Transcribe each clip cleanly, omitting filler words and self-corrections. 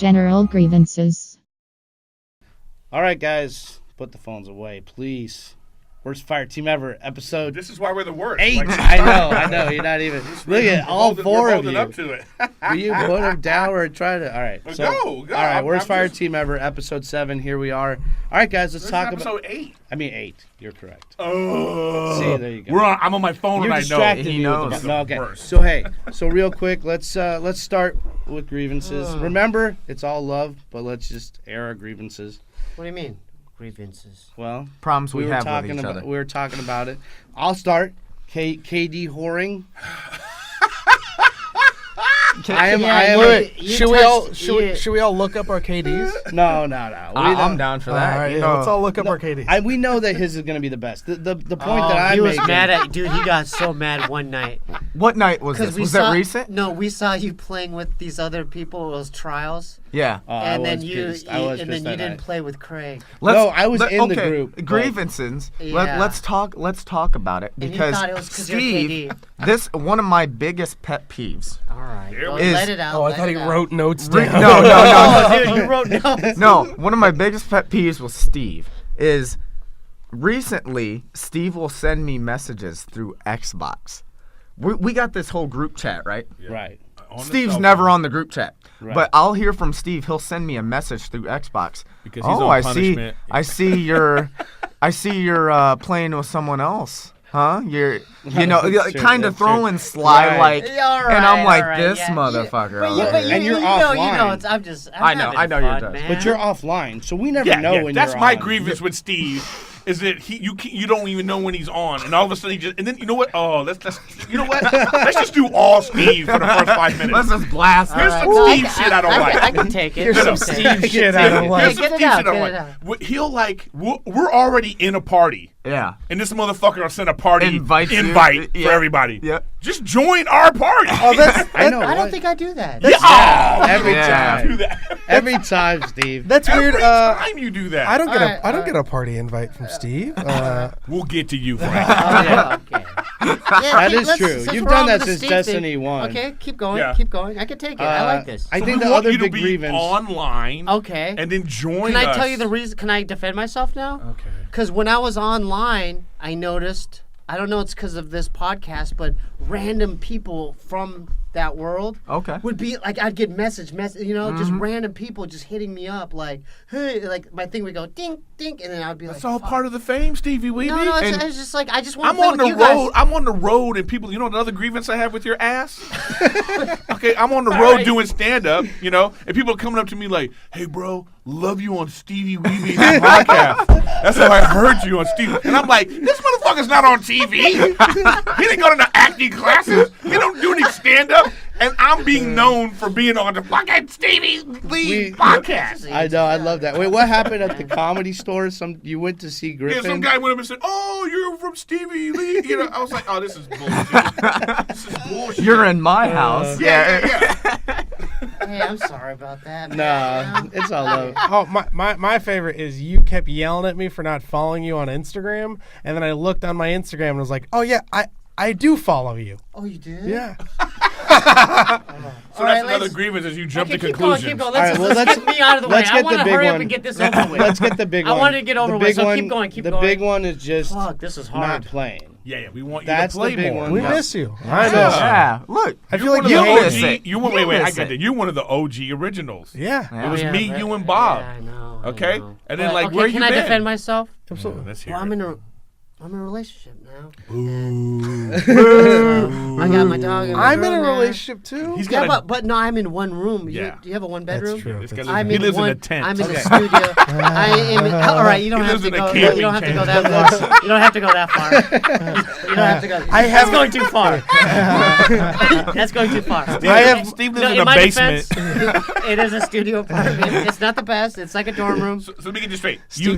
General grievances. All right, guys, put the phones away, please. Worst fire team ever, episode. This is why we're the worst. 8. Like, I know. You're not even. Look at all four of you. Up to it. Will you put them down or try to? All right. So, go. All right, worst fire team ever, episode 7. Here we are. All right, guys, let's talk about episode 8. I mean 8. You're correct. Oh. See, there you go. I'm on my phone You're and I know. distracting He me knows. with the, no, okay. Worst. So real quick, let's start with grievances. Remember, it's all love, but let's just air our grievances. What do you mean? Grievances. Well, problems we were have talking with each about. other. We were talking about it. I'll start. KD whoring. Should we all look up our KDs? No. I'm down for that. All right, let's all look up our KDs. We know that his is going to be the best. The point that I'm he was making. mad at dude. He got so mad one night. What night was this? Was that recent? No, we saw you playing with these other people. It was trials. Yeah. And then you pissed didn't night. play with Craig. I was in the group. Grievances. Yeah. Let's talk about it And because you thought it was 'cause you're Steve, KD. this one of my biggest pet peeves. All right, go is- let it out. Oh, I let thought he it out. wrote notes No, down. Oh, dude, you wrote notes. No, one of my biggest pet peeves with Steve is recently Steve will send me messages through Xbox. We got this whole group chat, right? Yeah. Right. Steve's never on the group chat, Right. but I'll hear from Steve. He'll send me a message through Xbox. Because he's on punishment. I see you're playing with someone else, huh? You're That's true, kind of that's true. throwing sly Right. like, Yeah, all right, and I'm like all right, this yeah. motherfucker. But you, over but here. you, And you're you know, offline. it's, I'm just. I know having you're fun, done. man. But you're offline, so we never Yeah, know when that's you're my on. grievance with Steve. Is that you don't even know when he's on, and all of a sudden he just, and then you know what? Oh, let's you know what? Let's just do all Steve for the first 5 minutes. Let's just blast. Here's it. some No, Steve shit I don't like. I can take it. Here's I can some take it. Steve shit I don't Yeah, like. Here's some get it Steve out, shit I don't get it like. out. He'll like, we're already in a party. Yeah. And this motherfucker will send a party Invite you. invite Yeah. for everybody. Yep. Just join our party. I know. I don't what? think I do that. Every Yeah. do time. that. Every time, Steve. That's weird. Every time you do that. I don't get Alright, I don't get a party invite from Steve. We'll get to you, Frank. Oh, yeah, okay. That is true. You've done that since Destiny 1. Okay, keep going. Yeah. Keep going. I can take it. I like this. I So think we the want other you to big be grievance. online. Okay. And then join Can I us. tell you the reason? Can I defend myself now? Okay. Because when I was online, I noticed, I don't know it's because of this podcast, but random people from that world Okay. would be like, I'd get message, just random people just hitting me up like, hey, like my thing would go ding, ding, and then I'd be That's like, all fuck. part of the fame, Stevie Weebee. No, And it's just like, I just want I'm to play on with the you guys. road. I'm on the road, and people, you know, another grievance I have with your ass. Okay, I'm on the road doing stand up, and people are coming up to me like, "Hey, bro, love you on Stevie Weebee's podcast. That's how I heard you on Stevie." And I'm like, "This motherfucker's not on TV. He didn't go to the acting classes. He don't do any stand up." And I'm being known for being on the fucking Stevie Lee podcast. I know. I love that. Wait, what happened at the Comedy Store? You went to see Yeah, Griffin? some guy went up and said, "Oh, you're from Stevie Lee." I was like, "Oh, this is bullshit. This is bullshit." You're in my house. Yeah. Hey, I'm sorry about that. Nah, man. it's all love. Oh, my favorite is you kept yelling at me for not following you on Instagram, and then I looked on my Instagram and was like, oh yeah, I do follow you. Oh, you did? Yeah. So that's another grievance is you jump to Keep conclusions. going. All right, well, Let's get me out of the way. let's I get want the to big hurry up one. and get this over with. Let's get the big I one. wanted to get over The with, big so one- keep going. The big one is just Fuck, this is not hard. playing. Yeah, we want you That's to play the big more. one. We Yeah. miss you. I know. Yeah. Look. I feel You're like one you of the hate miss it. it. wait, I miss got it. that. You're one of the OG originals. Yeah. It was Yeah, me, but- you, and Bob. Yeah, I know. Okay? I know. And then, But, like, okay, where you can I been? defend myself? Absolutely. Let's hear Well, it. I'm in a relationship now. Ooh. I got my dog. And my I'm in girl a now. relationship too. He's Yeah, got but no, I'm in one room. Yeah. Do you have a one bedroom? true. This guy That's lives- I'm he in lives one. in a tent. I'm in Okay. a studio. I am. All right, you don't He have lives to in a go. camping You don't have to go tent. that much. You don't have to go that far. You don't have to go. That's going too far. That's going too far. Steve lives in a my basement. defense, it is a studio apartment. It's not the best. It's like a dorm room. So let me get this straight. You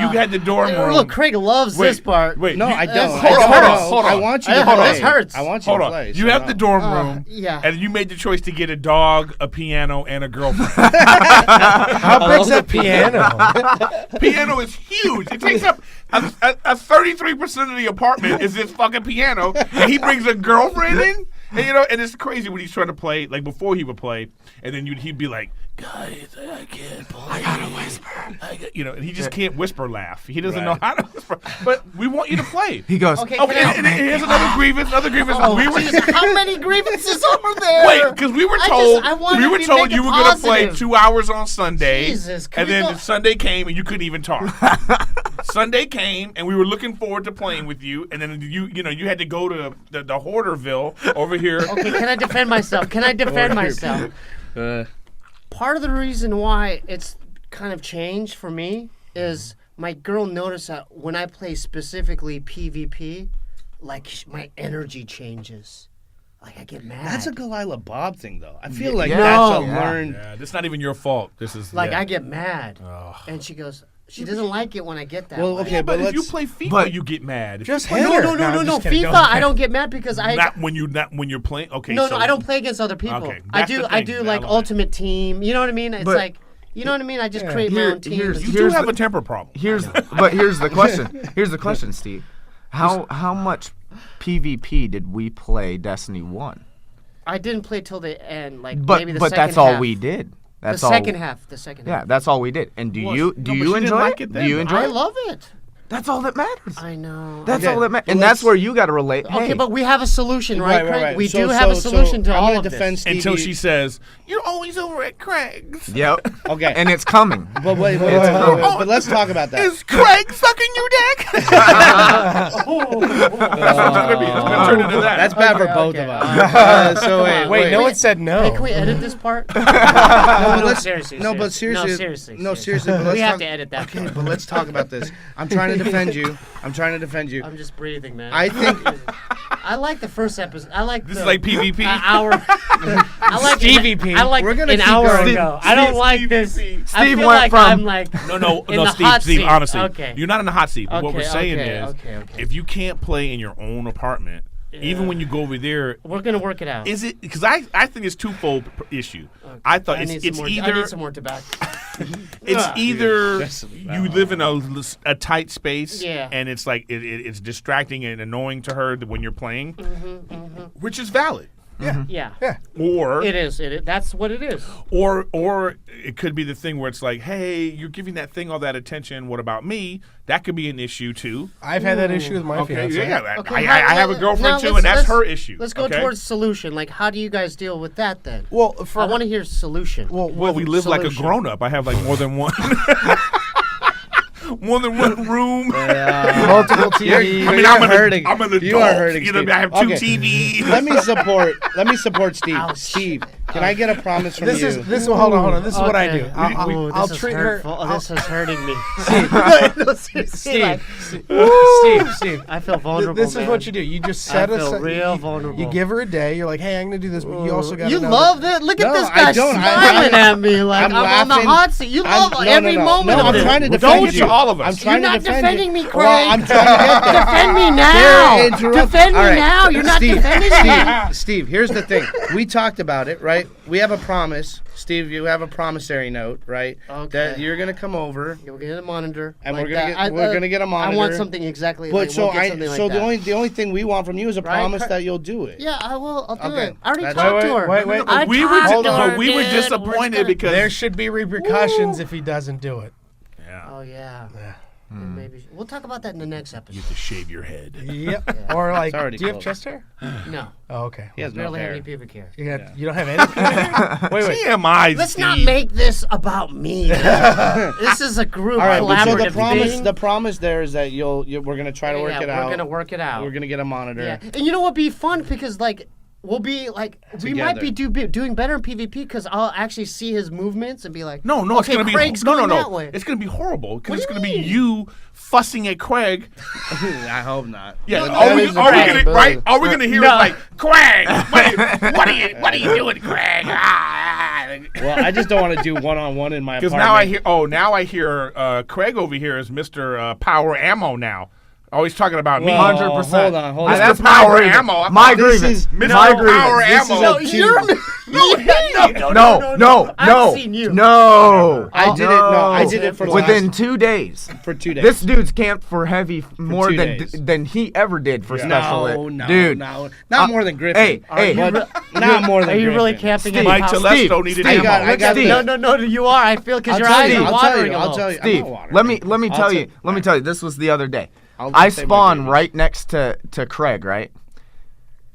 had the dorm room. Look, Craig loves this part. Wait, No, you- I don't. Hold on, hold on. I want you to Hold on. play. This hurts. I want you Hold to on. play. You so have no. the dorm room, Yeah. and you made the choice to get a dog, a piano, and a girlfriend. How big's that piano? Piano is huge. It takes up a 33% of the apartment is this fucking piano, and he brings a girlfriend in. And, and it's crazy when he's trying to play, like before he would play, and then he'd be like, guys, I can't play. I gotta whisper. And he just can't whisper laugh. He doesn't know how to whisper. But we want you to play. He goes, Okay, Okay, and here's another grievance. We were Jesus, how many grievances are there? wait, because we were I told wanted to make it you were gonna play positive. 2 hours on Sunday, Jesus, can and we then go- Sunday came and you couldn't even talk. Sunday came and we were looking forward to playing with you, and then you had to go to the Hoarderville over here. Okay, can I defend myself? Part of the reason why it's kind of changed for me is my girl noticed that when I play specifically PvP, like my energy changes. Like I get mad. That's a Galila Bob thing, though. I feel like Yeah. that's a Yeah. learned. Yeah, this is not even your fault. This is like yeah. I get mad, and she goes, she doesn't like it when I get that. Well, way. okay, But if let's. you play FIFA, but- you get mad. If Just you hit play, her. No. I'm just kidding. FIFA, Go I ahead. don't get mad because not when you're playing. Okay, No, so I don't play against other people. Okay, I that's do. the I thing, do the like element. Ultimate Team. You know what I mean? It's But- like, you know what I mean? I just create my Here- own team. here's- You do Here's have the- a temper problem. here's the question. Here's the question, Steve. How much PvP did we play Destiny 1? I didn't play till the end, like But maybe the but second that's all half. we did. That's the all. second half. The second Yeah, half. that's all we did. And do you but she you didn't enjoy like it? it Do then. you enjoy I it? love it. That's all that matters. I know. That's Okay, all that matters. well, And that's let's- where you got to relate. Okay, Hey, but we have a solution, right, Craig? We So- do have a so solution to I'm all gonna of defend this. Stevie. Until she says, "You're always over at Craig's." Yep. Okay. And it's coming. But wait, but let's talk about that. Is Craig sucking your dick? That's what it's gonna be. It's gonna turn into that. That's bad for Okay, both okay. of us. So wait, Wait, no one said no. Hey, can we edit this part? No, but let's- seriously. No, but seriously. No, seriously. No, seriously. But let's We have talk- to edit that Okay, part. but let's talk about this. I'm trying to defend you. I'm just breathing, man. I think. I like the first episode. I like This the is like PvP. hour. I like Stevie P. I like We're gonna an keep hour going. ago. I don't like Steve this. P. I Steve feel went like from- I'm like No, in the Steve. hot Steve, seat. honestly, Okay. you're not in the hot seat. But what we're Okay, saying okay, is, okay. if you can't play in your own apartment, even when you go over there, We're gonna work it out. is it? Because I think it's twofold issue. I thought it's I either need some more tobacco. it's either Just- you live in a tight space, Yeah. and it's like it's distracting and annoying to her when you're playing, which is valid. Yeah. Or It is. That's what it is. or it could be the thing where it's like, hey, you're giving that thing all that attention. What about me? That could be an issue too. I've had that issue with my Okay, fiance. yeah. Okay, I have a girlfriend too, and that's her issue. Let's go okay? towards solution. Like, how do you guys deal with that then? Well, for I want to hear solution. Well, we live like a Solution. grown up. I have like more than one. More than one room. multiple TVs. I mean, I'm hurting. I'm an adult. You are hurting. You know, Steve. I have two Okay. TVs. Let me support Steve. Ouch. Steve, can I get a promise from This you? is hold on. This is what I Okay. do. Ooh, I'll this is treat her. hurtful. Oh, this is hurting me. No, seriously, Steve, like, Steve. I feel vulnerable. This is man. what you do. You just set I feel aside. real vulnerable. You give her a day. You're like, hey, I'm gonna do this, but you also got. You love it. Look at No, this I guy don't. smiling at me like I'm on the laughing. hot seat. You love No, every moment no, of I'm it. trying to Well, defend don't get you. to all of us. I'm trying You're to not defend defending you. me, Craig. Well, I'm trying to get there. Defend me now. They're interrupt- Defend me All right. now. You're not Steve, defending me. Steve, here's the thing. We talked about it, right? We have a promise. Steve, you have a promissory note, right? Okay. That you're gonna come over. We're getting a monitor. And like we're gonna that. get- we're gonna get a I want monitor. something exactly. But like, so we'll get I, something like so that. the only thing we want from you is a Right? promise that you'll do it. Yeah, I will. I'll do Okay. it. I already That's- talked to her. wait. I we talked were, to her, but we were dude. disappointed because There should be repercussions if he doesn't do it. Oh yeah. And maybe we'll talk about that in the next you episode. have to shave your head. Yep. Or like, It's already do you have close. chest hair? No, Oh, okay. He has no barely have hair. any pubic hair. You don't have any. Wait. TMI. Let's not Steve. make this about me. This is a group All right, but so collaborative the thing. promise there is that we're gonna try to work it out. We're gonna work it out. We're gonna get a monitor. Yeah, and you know what'd be fun because like we'll be like we might be doing better in PvP because I'll actually see his movements and be like, No, it's okay, gonna be Craig's no. going that way. It's gonna be horrible because What it's do gonna you be mean? you fussing at Craig. I hope not. Yeah, But are that we is gonna the right? Are we gonna hear No. it like Craig? What are you doing, Craig? Well, I just don't want to do one-on-one in my Because apartment. now I hear Craig over here is Mr. Power Ammo now. Always talking about me. Well, 100%. Hold on. Mr. That's Power my grievance. Ammo. My This grievance. is- Mr. My Power grievance. Ammo. No, No. seen you. No. I did it. No, I did it for within 2 days. For 2 days. This dude's camped for heavy more 2 than days. than he ever did for special. Dude, not more than Griffin. Hey, not more than. Are you really Griffin. camping in Mike house? Telesto needed ammo. I got Steve. No, you are. I feel because your I'll eyes tell are you, watering a I'll little. tell you. Steve, I'm not let me I'll tell you. tell- Let me tell you. This was the other day. I'll I just say my spawn grievances. right next to Craig. Right.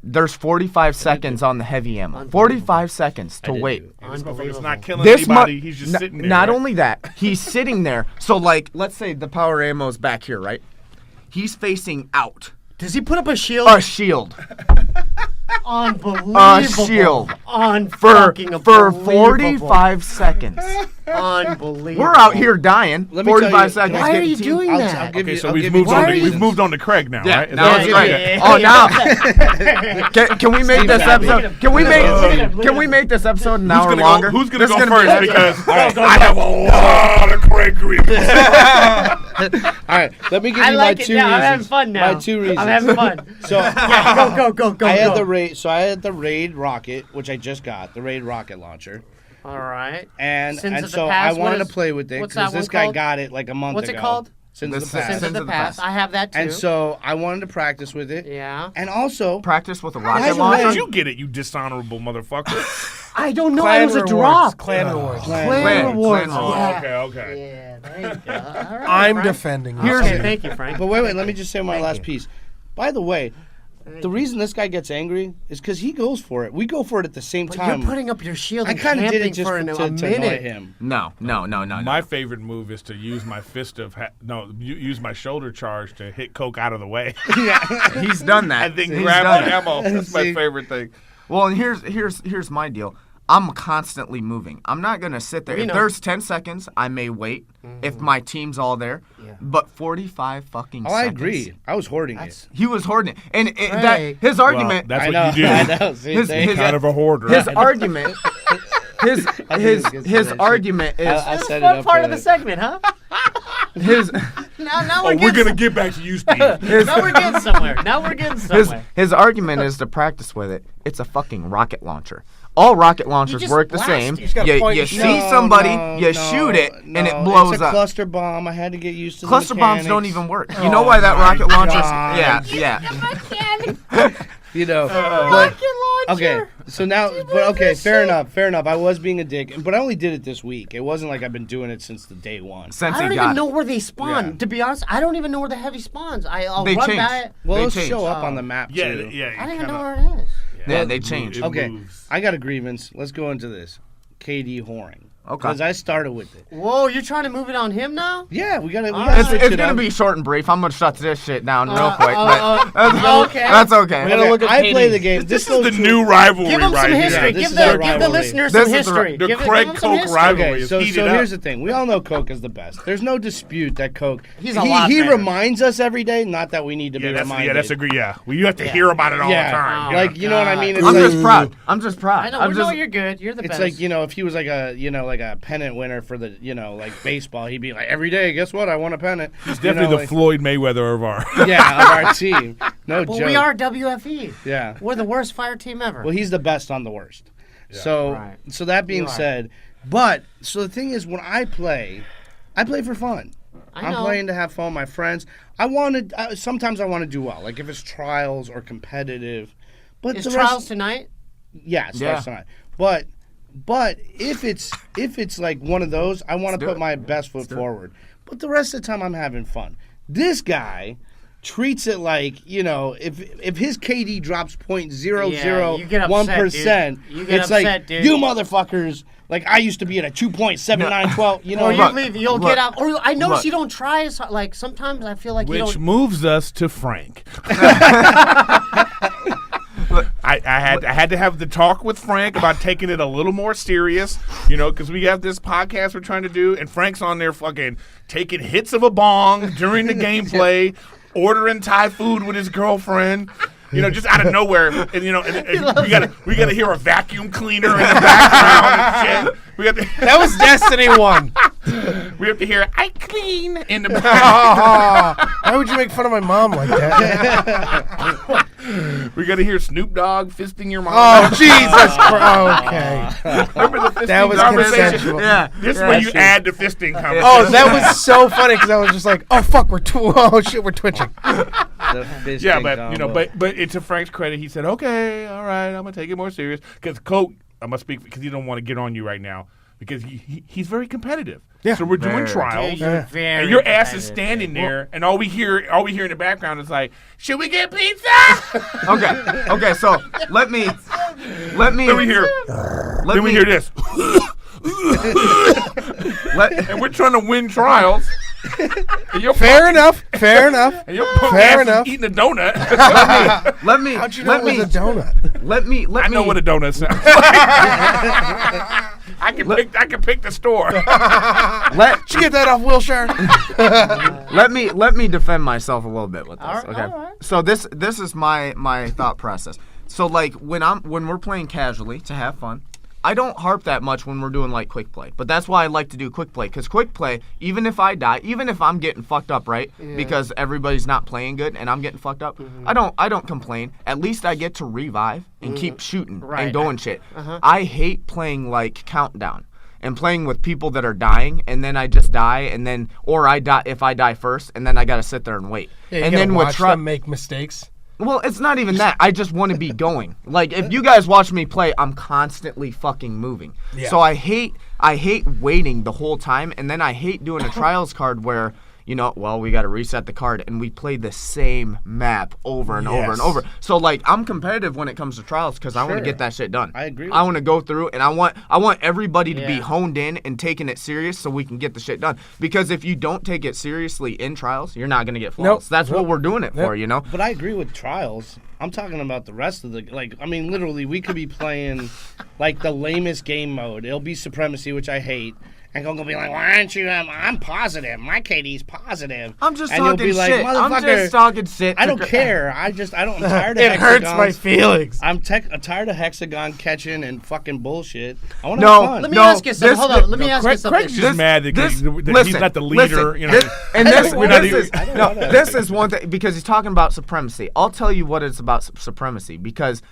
There's 45 seconds on the heavy ammo. 45 seconds to wait. This motherfucker's not killing This anybody. He's just sitting there. Not right? only that, he's sitting there. So like, let's say the power ammo's back here, right? He's out. Does he put up a shield? A shield. Unbelievable. A shield. For 45 seconds. Unbelievable. We're out here dying. Let me tell 45 you- seconds. Why are getting you team- doing I'll that? give Okay, you. so I'll we've give you moved two on. reasons. We've moved on to Craig now, right? Is now that it's what Craig. you're saying? Oh, now. Can we make this episode? Can we make this episode an hour longer? Who's gonna This go is gonna first? be- Because I have a lot of Craig grievances. All right, let me give you I my like it 2 now. reasons. I'm having fun now. My 2 reasons. I'm having fun. So Go. I had the raid. So I had the raid rocket, which I just got, the raid rocket launcher, All right. and Sins and of the so Past, I wanted what is- to play with it what's because that this one guy called? got it like a month What's ago. it called? Sins The of the Past. Sins of the Past. I have that too. And so I wanted to practice with it. Yeah. And also, Practice with a By rocket the How launcher. did you get it, you dishonorable motherfucker? I don't know. Clan It was a rewards. drop. Clan rewards. Clan rewards. Clan Yeah. Okay. Yeah, there you go. All right, I'm Frank. defending you. Okay, thank you, Frank. but wait, let me just say my Thank last you. piece. By the way, the reason this guy gets angry is because he goes for it. We go for it at the same But time. you're putting up your shield I and kind of did camping it just for to a annoy minute. him. No. My favorite move is to use my use my shoulder charge to hit Coke out of the way. He's done that. and then He's grab done the it. ammo. That's my See? favorite thing. Well, and here's my deal. I'm constantly moving. I'm not gonna sit there. We If know. there's 10 seconds, I may wait. If my team's all there. Yeah. But 45 fucking Oh, seconds. I agree. I was hoarding it. He was hoarding it, and Craig. that his argument. Well, that's I what know. you do. I know. See, His- thank his- you. Kind of a hoarder. His argument. His his argument is I This is set it fun up part for of the that. segment, huh? his Now Oh, we're gonna get back to you, Steve. Now we're getting somewhere. Now we're getting somewhere. his argument is to practice with it. It's a fucking rocket launcher. All rocket launchers just work the blast same. it. You just gotta point You and see shoot. somebody, No, you no, shoot it, and it no, blows it's a up. cluster bomb. I had to get used to Cluster the bombs don't mechanics. even work. You know why that rocket launcher? Yeah. You know, Rocket but, launcher. okay. So now, but okay, fair enough. I was being a dick, but I only did it this week. It wasn't like I've been doing it since the day one. Since I don't he even got know it. where they spawn. Yeah. To be honest, I don't even know where the heavy spawns. I'll They run changed. by it. Well, They it'll changed. show up on the map Yeah, too. yeah. I don't even kinda- know where it is. Yeah, they changed. It Okay, moves. I got a grievance. Let's go into this. KD whoring. Okay. Because I started with it. Whoa, you're trying to move it on him now? Yeah, we gotta. right. It's gonna be short and brief. I'm gonna shut this shit down real quick. okay. That's okay. We gotta look at I play KD. the game. This goes is the to- new rivalry Give him right some here. history. Yeah, this give is our the rivalry. listeners This some is the- history. the give Craig them some Koch history. rivalry. Okay, is so heated up. here's the thing. We all know Coke is the best. There's no dispute that Coke. He's a lot he better. reminds us every day. Not that we need to be reminded. That's agree. Yeah, well, you have to hear about it all the time. Like you know what I mean? It's I'm like, just proud. I'm just proud. I know, I'm we just, know you're good. You're the it's best. like if he was like a pennant winner for the like baseball, he'd be like every day. Guess what? I won a pennant. He's definitely the Floyd Mayweather of our. of our team. No But joke. we are WFE. Yeah. We're the worst fire team ever. Well, he's the best on the worst. So Right. so that being You are. said, so the thing is when I play for fun. I'm know. playing to have fun with my friends. Sometimes I want to do well, like if it's trials or competitive. But Is the trials rest, tonight? yeah, it starts tonight. But if it's like one of those, I want to put my best foot forward. But the rest of the time, I'm having fun. This guy treats it like if his KD drops Yeah, you get upset, 0.001%, dude. You get it's upset, like dude. you motherfuckers. Like I used to be at a 2.7912. You know, Or you Look, leave, you'll look, get out. Or I notice look. you don't try as hard. Like sometimes I feel like you Which don't. moves us to Frank. I had to have the talk with Frank about taking it a little more serious, because we have this podcast we're trying to do, and Frank's on there fucking taking hits of a bong during the gameplay, ordering Thai food with his girlfriend. Just out of nowhere, and we gotta hear a vacuum cleaner in the background and shit. That was Destiny 1. We have to hear "I clean" in the back. Why would you make fun of my mom like that? We got to hear Snoop Dogg fisting your mom. Oh, Jesus Christ. Okay. Remember the fisting That was conversation? consensual. Yeah. This is where you add the fisting conversation. Oh, that was so funny because I was just like, oh, fuck, we're twitching. Yeah, but you know, but it's to Frank's credit. He said, "Okay, all right, I'm gonna take it more serious." Because Koch, I must speak because he don't want to get on you right now because he's very competitive. Yeah. So we're doing Very. trials, You're very and your ass is competitive. standing there, and all we hear in the background is like, "Should we get pizza?" Okay. So let me Then we hear this, and we're trying to win trials. And your Fair enough. And your punk Fair ass enough. is eating a donut. Let me. How'd you know let it me. was a donut? Let me. I know what a donut sounds like. I can pick the store. Did you get that off Wilshire? Let me defend myself a little bit with this. All right, Okay. all right. So this is my thought process. So like when we're playing casually to have fun, I don't harp that much when we're doing like quick play. But that's why I like to do quick play, because quick play, even if I die, even if I'm getting fucked up, right? Because everybody's not playing good and I'm getting fucked up, I don't complain. At least I get to revive and keep shooting and going shit. I hate playing like countdown and playing with people that are dying, and then I just die, and then or I die if I die first, and then I gotta sit there and wait. Yeah, and you then watch them make mistakes. Well, it's not even that. I just want to be going. Like, if you guys watch me play, I'm constantly fucking moving. Yeah. So I hate waiting the whole time, and then I hate doing a trials card where, you know, well, we got to reset the card, and we play the same map over and over and Yes. over. So, like, I'm competitive when it comes to trials because I want to get that shit done. I agree with I want to go through, and I want everybody to be Yeah. honed in and taking it serious so we can get the shit done. Because if you don't take it seriously in trials, you're not going to get flawless. That's what we're doing it for, you know? But I agree with trials. I'm talking about the rest of the literally we could be playing like the lamest game mode. It'll be Supremacy, which I hate. And Coach will be like, "Why aren't you? I'm positive. My KD's positive." I'm just and you'll talking be like, shit. I'm "Motherfucker, just talking shit. I don't care. I'm tired of It hurts hexagons. my feelings. I'm tired of hexagon catching and fucking bullshit. I want to No, have fun. Let me No, ask you something. this- Hold on. Let me ask you Craig's something. just mad that he's listen, not the leader. listen, You know, and this We're not even- this is one thing because he's talking about supremacy. I'll tell you what it's about supremacy because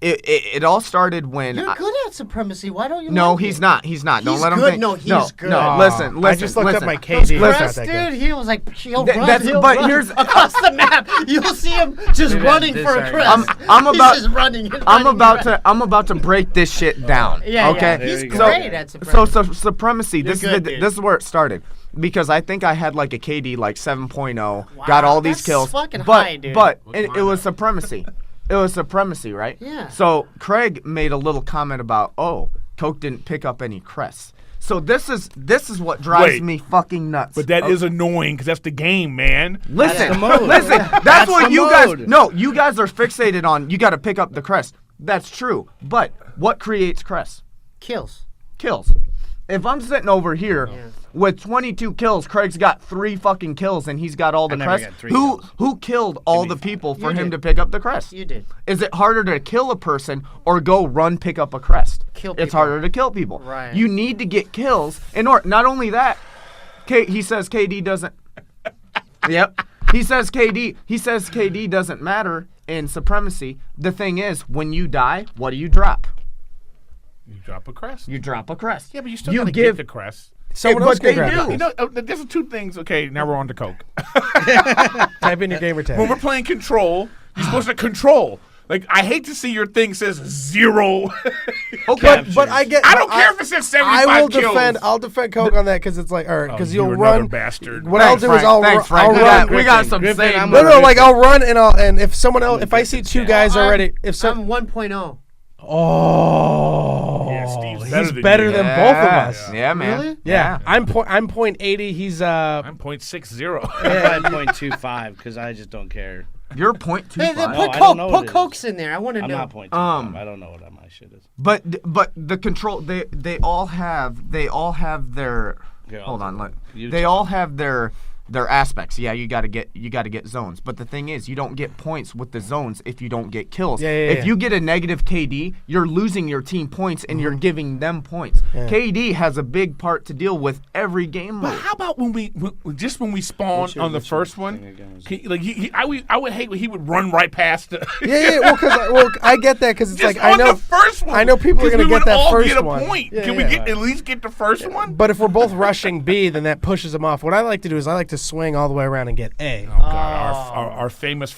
it all started when You're good at supremacy. Why don't you? no, like he's it? not. He's not. Don't He's let him good. think. No, he's good. No, Aw, listen. I just looked listen. up my Those KD. press, It's not that dude, he was like, he'll Th- run, that's- he'll but run here's- across the map. You'll see him just running for a crest. I'm about- He's just running. I'm about to break this shit down. Yeah, okay. yeah. He's There you go. great at supremacy. So supremacy. You're This good, is dude. this is where it started because I think I had like a KD like 7.0, got all these that's kills, fucking but high, dude. but it was supremacy. It was supremacy, right? Yeah. So Craig made a little comment about, oh, Coke didn't pick up any crests. So this is what drives Wait. me fucking nuts. but that is annoying because that's the game, man. Listen, the mode. listen. That's what the you mode. guys. No, you guys are fixated on. You got to pick up the crest. That's true. But what creates crests? Kills. Kills. If I'm sitting over here with 22 kills, Craig's got 3 fucking kills, and he's got all the never crests. got 3 kills. Who killed all the people for You him did. to pick up the crest? You did. Is it harder to kill a person or go run pick up a crest? Kill It's people. harder to kill people. Right. You need to get kills in order. Not only that, he says KD doesn't. Yep. He says KD doesn't matter in supremacy. The thing is, when you die, what do you drop? You drop a crest. You drop a crest. Yeah, but you still You gotta give- get the crest. Someone But else they can grab do. it. You know, there's 2 things. Okay, now we're on to Coke. Type in your gamer When tag. we're playing control, you're supposed to control. Like, I hate to see your thing says 0. Okay. But I get. I don't care if it says 75 I will kills. defend. I'll defend Coke on that because it's like, because you're you'll another run. bastard. What I'll Thanks, do Frank. is I'll Thanks, Frank. run. We got some Griffin, same. I'm No, a- like I'll run and if someone else, if I see 2 guys already, if some, I'm 1.0. oh, Yeah, Steve's he's better better than than you. both of us. Yeah, man. Really? Yeah, I'm 0.80. He's I'm 0.60. I'm 5.25 because I just don't care. You're 0.25. Hey, then No, put I don't Coke. know Put what it is. Cokes in there. I want to I'm know. not 0.25. I don't know what my shit is. But the control they all have their Here, I'll hold on tell look you. they all have their they're aspects. Yeah, you gotta get zones. But the thing is, you don't get points with the zones if you don't get kills. If you get a negative KD, you're losing your team points and you're giving them points. KD has a big part to deal with every game mode. But how about when we spawn on the first one? I would hate when he would run right past the. Well, I get that because it's Just like I know the first one. I know people are gonna get that first get a one. point. Yeah, Can we at least get the first one? But if we're both rushing B, then that pushes them off. What I like to do is I like to swing all the way around and get A. Oh God, our famous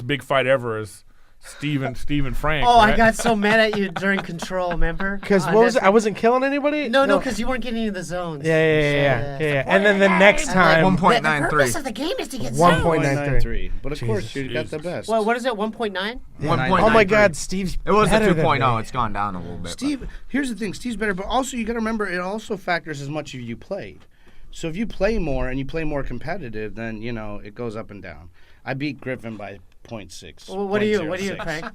big fight ever is Steve and Frank. Oh, right? I got so mad at you during Control, remember? Because what was it? I wasn't killing anybody? No, because you weren't getting into the zones. Yeah. And then the next time, 1.93. The purpose of the game is to get 1.93. But of course, you got the best. Well, what is it, 1.9? 1.93. Oh my God, Steve's It was a better than 2.0. me. It's gone down a little bit. Steve, here's the thing. Steve's better, but also you got to remember it also factors as much as you played. So if you play more and you play more competitive, then it goes up and down. I beat Griffin by 0.6. Well, what are you, Craig?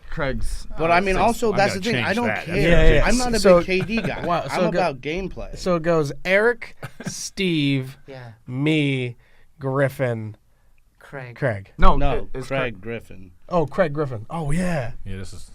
Craig's. But I mean, also I that's the gotta thing. I change don't that. care. Yeah. I'm not a So- big KD guy. Wow, so I'm about gameplay. So it goes Eric, Steve, Yeah, me, Griffin, Craig. Craig. No, it's Craig Griffin. Oh, Craig Griffin. Oh, yeah. Yeah, this is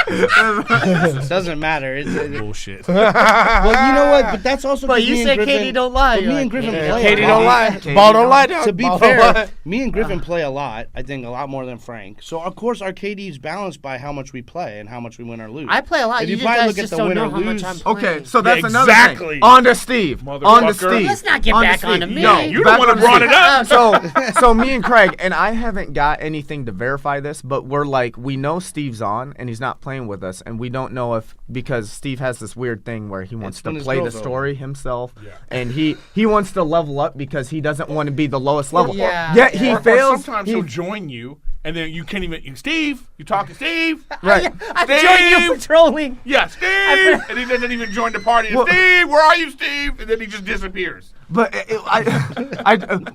It doesn't matter. It's bullshit. well, you know what? But that's also. But 'cause you me and said Griffin- Katie don't lie. But You're me and like, Griffin yeah. play. Katie a don't lot. lie. Ball don't lie down. To be Ball don't fair, lie. me and Griffin play a lot. I think a lot more than Frank. So of course our KD is balanced by how much we play and how much we win or lose. I play a lot. If You you probably guys look at just the don't win know or how much lose- I'm playing. Okay, so that's another Exactly. thing. On to Steve. On to Motherfucker. Steve. Let's not get On to back Steve. onto me. No, You back the one who on brought Steve. it up. So me and Craig, and I haven't got anything to verify this, but we're like, we know Steve's on and he's not playing with us, and we don't know if, because Steve has this weird thing where he wants when to his play the girl's over. story himself, and he wants to level up because he doesn't want to be the lowest level. Yeah. Yet he Or fails. sometimes he'll join you, and then you can't even. Steve, you talking, Steve? Right. I've joined you Steve! patrolling. Yeah, Steve, and he doesn't even join the party. Well- Steve, where are you, Steve? And then he just disappears. But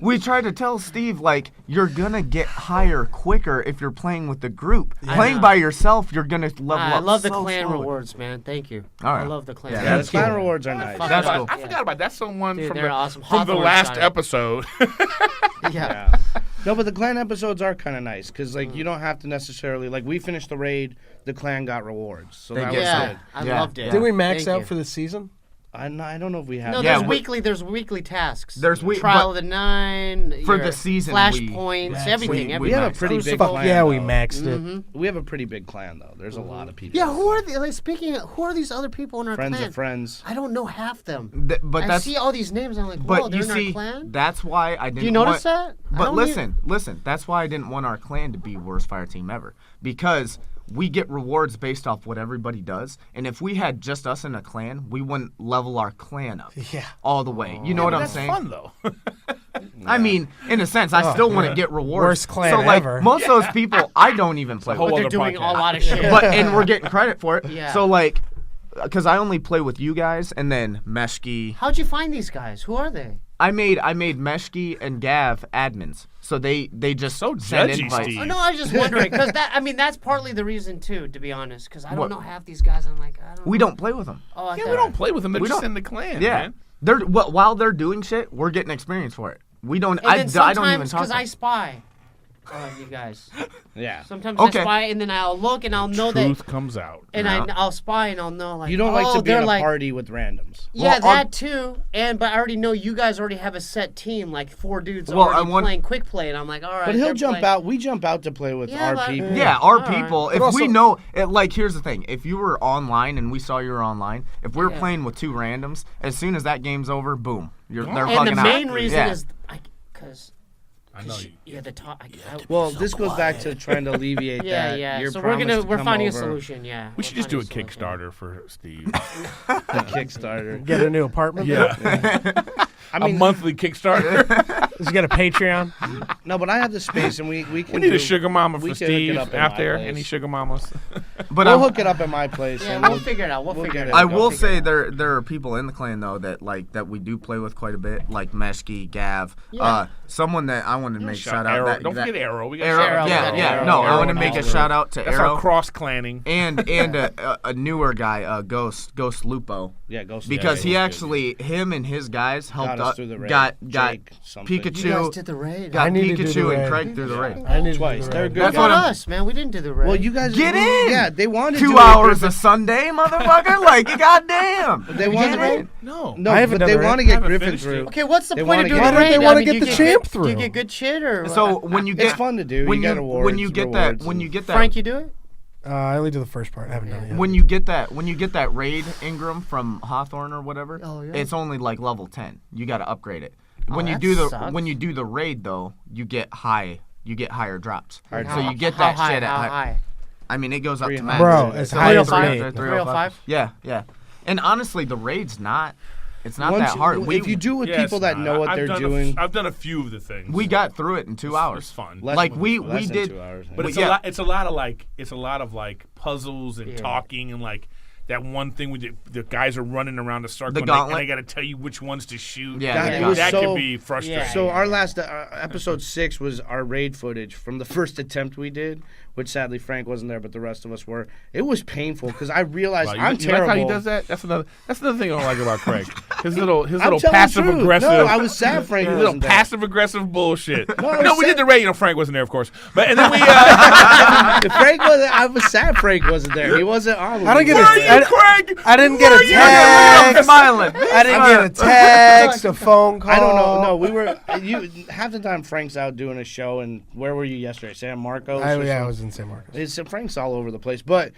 we try to tell Steve, like, you're going to get higher quicker if you're playing with the group. Playing know. by yourself, you're going to level up I love the so clan slowly. rewards, man. Thank you. All right. I love the clan. Yeah, Yeah, the that's clan cool. rewards are nice. That's cool. I forgot about that. That's someone Dude, from they're the, awesome. from the Hawthorne last style. episode. Yeah. Yeah. No, but the clan episodes are kind of nice because you don't have to necessarily we finished the raid, the clan got rewards, so They that get was Yeah, good. I Yeah. loved it. Did we max Thank out you. for the season? I don't know if we have. No, Yeah, there's weekly tasks. There's Trial of the 9 for your the season, flashpoints, everything. we We have a maxed pretty out. big Fuck clan. yeah, we though. maxed it. We have a pretty big clan though. There's a lot of people. Yeah, who are the speaking of, who are these other people in our friends clan? of friends? I don't know half them. But I that's see all these names. I'm like, but whoa, they're you in see, our clan. that's why I didn't. Do you notice want, that? I But don't listen. That's why I didn't want our clan to be worst fire team ever, because we get rewards based off what everybody does, and if we had just us in a clan, we wouldn't level our clan up all the way. You know what I'm That's saying? fun though. I mean, in a sense, I still want to get rewards. Worst clan so, like, ever. most of those people, I don't even play whole with. They're other doing podcast. a lot of shit. And we're getting credit for it. Yeah. So, like, because I only play with you guys, and then Meshki. How'd you find these guys? Who are they? I made Meshki and Gav admins, so they just So send judgy, invites. Steve. Oh, no, I was just wondering because that's partly the reason too, to be honest. Because I don't What? know half these guys. I'm like, I don't. We know. don't play with them. Oh, I Yeah, thought- we don't play with them. They're We just don't. in the clan. Yeah, man. they're while they're doing shit, we're getting experience for it. We don't. And I then don't even sometimes talk. because I spy on you guys. Yeah. Sometimes Okay. I spy and then I'll look and I'll know that, Truth comes out. and No. I'll spy and I'll know like. You don't like to be they're in a like, party with randoms. Yeah, Well, that too. But I already know you guys already have a set team, like 4 dudes Well, already I want- playing quick play, and I'm like, all right. But he'll they're jump playing. out. We jump out to play with Yeah, our but- people. Yeah, our All right. people. If But also- we know, like, here's the thing: if you were online and we saw you were online, if we were Yeah. playing with 2 randoms, as soon as that game's over, boom, they're And fucking the out. main reason Yeah. is because. I know you. Yeah, the top. Well, this goes back to trying to alleviate Yeah, that. yeah. Your So we're promise to we're come finding over, a solution. Yeah. We should just do a We're finding solution. Kickstarter for Steve. The Kickstarter. Get a new apartment? Yeah. I mean, a monthly Kickstarter. Does he get a Patreon? No, but I have the space, and we can. We need a sugar mama we for can hook it Steve up at out my there. place. Any sugar mamas? But We'll hook it up at my place. Yeah, and we'll figure it out. We'll figure get it it. I out. will say there are people in the clan though that we do play with quite a bit, like Meshki, Gav, someone that I want to make shout out. Arrow. Don't forget Arrow. We got Arrow, Arrow. yeah. No, I want to make a shout out to That's Arrow our cross clanning. and a newer guy, Ghost Lupo. Yeah, Ghost. Because yeah, he actually, him and his guys helped Got us up, through the raid. got Jake something. Pikachu, You guys did the raid. got I need to do the Pikachu and raid. Craig through the raid. I need Twice. To do They're that. good. That's What what about I'm- us, man? We didn't do the raid. Well, you guys Get in. Yeah, they wanted 2 to. hours a Sunday, motherfucker. Like, goddamn. They wanted Get to. in. No. No, I haven't but done they the want to raid. get haven't Griffin finished through. it. Okay, what's the They point wanna of doing get- the Why raid? don't they wanna I mean, get do the you champ Do through? you get good shit or? So when you get It's fun to do. when You get you awards. when you get that rewards, when and- you get that Frank, you do it? I only do the first part. I haven't done it yet. when you get that raid Ingram from Hawthorne or whatever, Oh, yeah. it's only like level 10. You got to upgrade it. When you that do sucks. when you do the raid though, you get higher drops. Higher So you drops. get How that high? shit at How high. high? I mean, it goes up to 300. max. Bro, it's high as 305? me. 305? Yeah. And honestly, the raid's not. It's not Once that you- hard. If you do with Yeah, people it's that not. know what I've they're done doing, I've done a few of the things. we got through it in 2 hours. It's fun. Like we less than did. 2 hours. But Well, it's yeah. a lot of like puzzles and talking and like that one thing we did, the guys are running around a circle The and gauntlet? they got to tell you which ones to shoot. Yeah, God, the it was that so- could be frustrating. Yeah. So our last episode 6 was our raid footage from the first attempt we did, which sadly Frank wasn't there, but the rest of us were. It was painful because I realized Wow, I'm you terrible. like how he does that? That's another thing I don't like about Craig. His little I'm telling passive the truth. aggressive. No, I was sad Frank his little wasn't there. passive aggressive bullshit. No, I was we sad- did the raid. Frank wasn't there, of course. But and then we. If Frank wasn't, I was sad Frank wasn't there. He wasn't on. I don't get Where are it. you, Craig? I didn't get Where a are you? I'm text. smiling. I didn't get a text, a phone call. I don't know. No, we were. Half the time Frank's out doing a show, and where were you yesterday? San Marcos. or I something? was in San Marcos. Frank's all over the place. But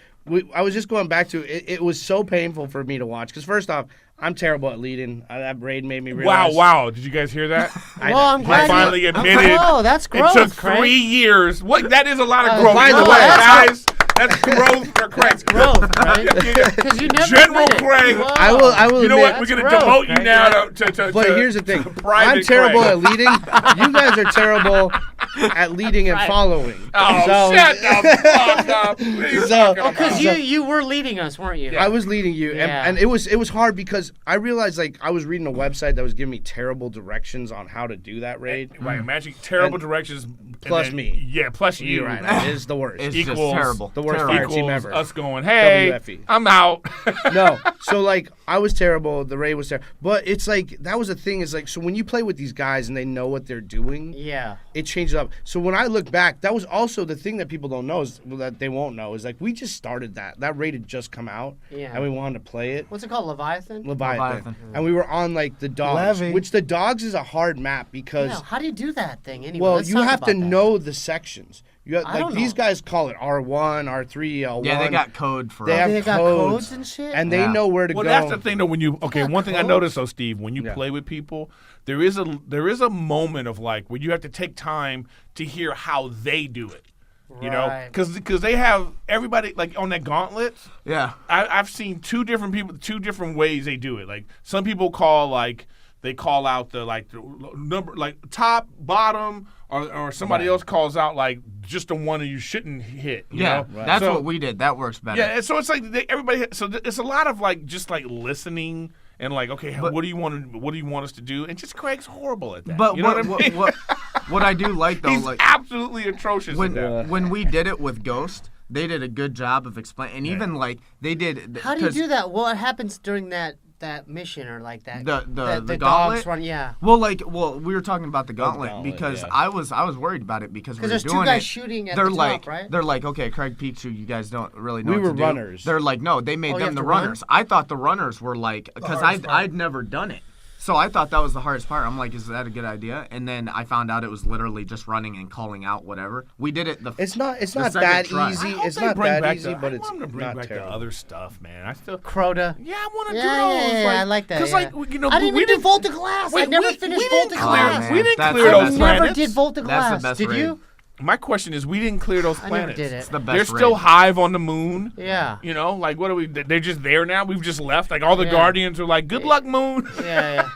I was just going back to it. It was so painful for me to watch because first off, I'm terrible at leading. That raid made me realize. Wow! Did you guys hear that? Well, I'm glad I finally you admitted. Oh, that's growth, It took Craig. 3 years. What? That is a lot of growth. by the You know way, what, that's guys, that's growth for Craig. Growth, right? Because you never General admit it. Craig. Whoa. I will. You know admit, what? We're That's gonna growth, demote you Craig. now to. But here's the thing. Private I'm terrible Craig. at leading. You guys are terrible at leading and following. Oh, So- shut the fuck up! Please So- talk about Because it. you were leading us, weren't you? I was leading you, Yeah. and it was hard because I realized like I was reading a website that was giving me terrible directions on how to do that raid. Right, imagine terrible And directions. plus and then- me. Yeah, plus you. You're right. That is the worst. It's Equals just terrible. the worst Terrible. fire team Equals ever. us going, hey, WFE. I'm out. No. So like I was terrible. The raid was terrible. But it's like that was the thing is like so when you play with these guys and they know what they're doing, Yeah. it changes up. So when I look back, that was also the thing that people don't know is well, that they won't know is like we just started that. That raid had just come out, Yeah. and we wanted to play it. What's it called? Leviathan? Leviathan. And we were on like the dogs, Levy. which the dogs is a hard map because Yeah, how do you do that thing anyway? well Let's you talk have to about that. know the sections. You have, I like don't these know. guys call it R1, R3, L1. Yeah, they got code for They us. have They got codes, codes and shit? and they Yeah. know where to Well, go. that's the thing though. When you one thing I codes? noticed though, Steve, when you Yeah. play with people, there is a moment of like where you have to take time to hear how they do it. You know, Right. because they have everybody like on that gauntlet. Yeah. I've seen two different ways they do it. Like some people call out the number like top, bottom, or somebody else calls out like just the one that you shouldn't hit. You Yeah. know? That's So- what we did. That works better. Yeah, and so it's like everybody. So it's a lot of like just like listening and like, okay, what do you want us to do? And just Craig's horrible at that. But you know what, what I mean? what I do like though, He's like absolutely atrocious at that. when we did it with Ghost, they did a good job of explaining, and even like they did. How do you 'cause- do that? What happens during that mission or like that? The dogs gauntlet? run, yeah. Well, we were talking about the gauntlet, gauntlet, because yeah. I was worried about it because we were Because there's doing two guys it. shooting at They're the like top, right? they're like, okay, Craig Pichu, you guys don't really know We what were to do. runners. They're like, no, they made Oh, you them have the to run? runners. I thought the runners were like because I'd never done it. So I thought that was the hardest part. I'm like, is that a good idea? And then I found out it was literally just running and calling out whatever. We did it It's not second that try. easy. I hope it's they not bring that back easy, the, but I it's want them to bring not back terrible. the other stuff, man. I still. Crota. Yeah, I want to do Yeah, those. yeah, I like that. Because yeah. like you know, I didn't we even do Volta Glass. I never finished we Volta didn't Glass. clear. man. We didn't That's clear the those best I never planets. did Volta That's the Glass. best Did raid. you? My question is, we didn't clear those I never planets. did it. It's the best They're still raid. Hive on the moon. Yeah. You know, like what are we? They're just there now. We've just left. Like all the Yeah. Guardians are like, "Good luck, Moon." Yeah, yeah.